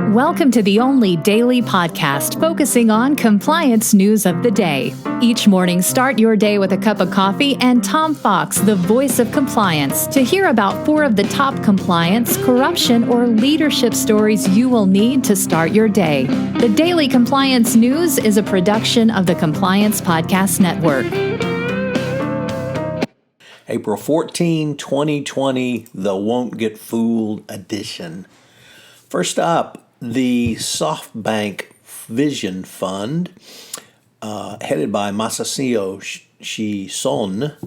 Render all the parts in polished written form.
Welcome to the only daily podcast focusing on compliance news of the day. Each morning, start your day with a cup of coffee and Tom Fox, the voice of compliance, to hear about 4 of the top compliance, corruption, or leadership stories you will need to start your day. The Daily Compliance News is a production of the Compliance Podcast Network. April 14, 2020, the Won't Get Fooled edition. First up, the Softbank Vision Fund, headed by Masayoshi Shison,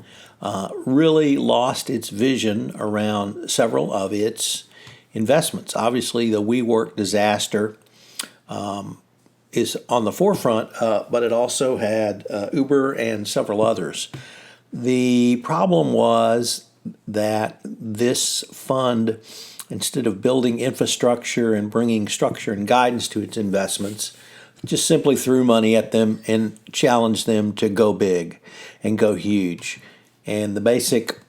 really lost its vision around several of its investments. Obviously, the WeWork disaster is on the forefront, but it also had Uber and several others. The problem was that this fund, instead of building infrastructure and bringing structure and guidance to its investments, just simply threw money at them and challenged them to go big and go huge. And the basic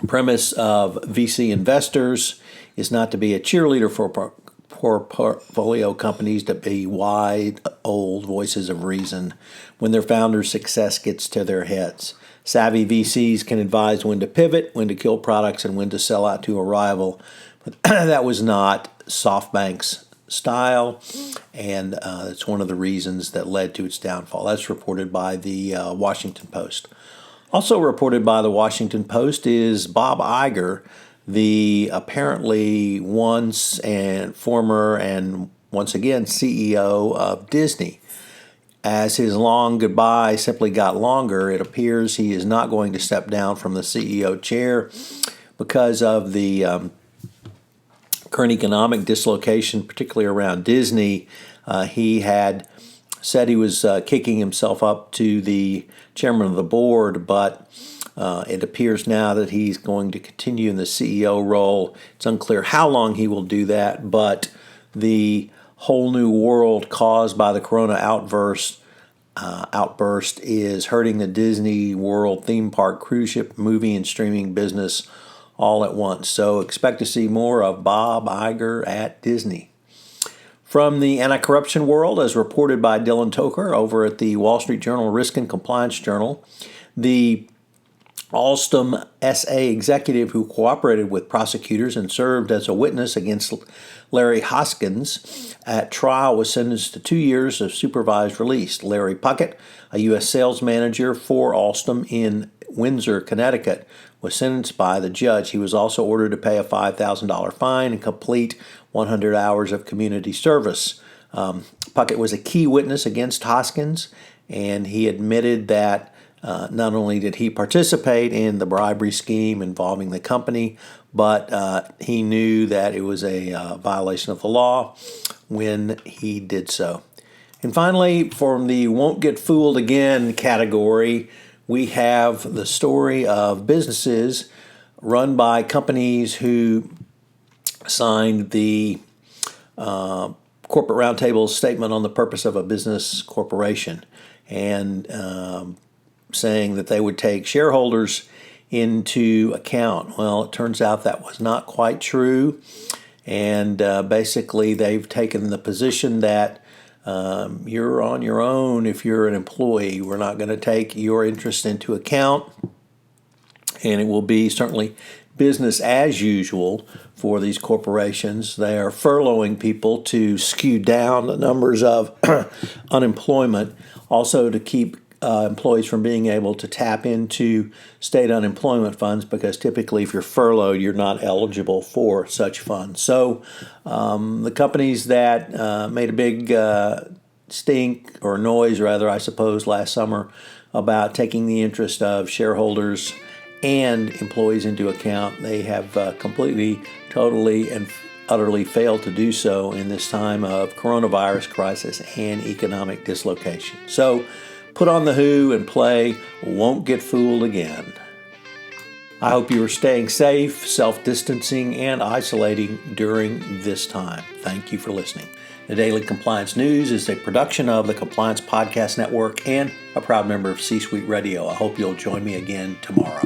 premise of VC investors is not to be a cheerleader for portfolio companies, to be wide, old voices of reason when their founders' success gets to their heads. Savvy VCs can advise when to pivot, when to kill products, and when to sell out to a rival. But that was not Softbank's style, and it's one of the reasons that led to its downfall. That's reported by the Washington Post. Also reported by the Washington Post is Bob Iger, the apparently once and former and once again CEO of Disney. As his long goodbye simply got longer, it appears he is not going to step down from the CEO chair because of the current economic dislocation, particularly around Disney. He had said he was kicking himself up to the chairman of the board, but it appears now that he's going to continue in the CEO role. It's unclear how long he will do that, but the whole new world caused by the corona outburst is hurting the Disney World theme park, cruise ship, movie, and streaming business all at once. So expect to see more of Bob Iger at Disney. From the anti-corruption world, as reported by Dylan Toker over at the Wall Street Journal Risk and Compliance Journal, the Alstom SA executive who cooperated with prosecutors and served as a witness against Larry Hoskins at trial was sentenced to 2 years of supervised release. Larry Puckett, a U.S. sales manager for Alstom in Windsor, Connecticut, was sentenced by the judge. He was also ordered to pay a $5,000 fine and complete 100 hours of community service. Puckett was a key witness against Hoskins, and he admitted that not only did he participate in the bribery scheme involving the company, but he knew that it was a violation of the law when he did so. And finally, from the Won't Get Fooled Again category, we have the story of businesses run by companies who signed the Corporate Roundtable statement on the purpose of a business corporation, and saying that they would take shareholders into account. Well, it turns out that was not quite true, and basically they've taken the position that you're on your own if you're an employee. We're not going to take your interest into account, and it will be certainly business as usual for these corporations. They are furloughing people to skew down the numbers of unemployment, also to keep employees from being able to tap into state unemployment funds, because typically if you're furloughed, you're not eligible for such funds. So the companies that made a big stink, or noise rather, I suppose, last summer about taking the interest of shareholders and employees into account, they have completely, totally, and utterly failed to do so in this time of coronavirus crisis and economic dislocation. So put on the Who and play Won't Get Fooled Again. I hope you are staying safe, self-distancing, and isolating during this time. Thank you for listening. The Daily Compliance News is a production of the Compliance Podcast Network and a proud member of C-Suite Radio. I hope you'll join me again tomorrow.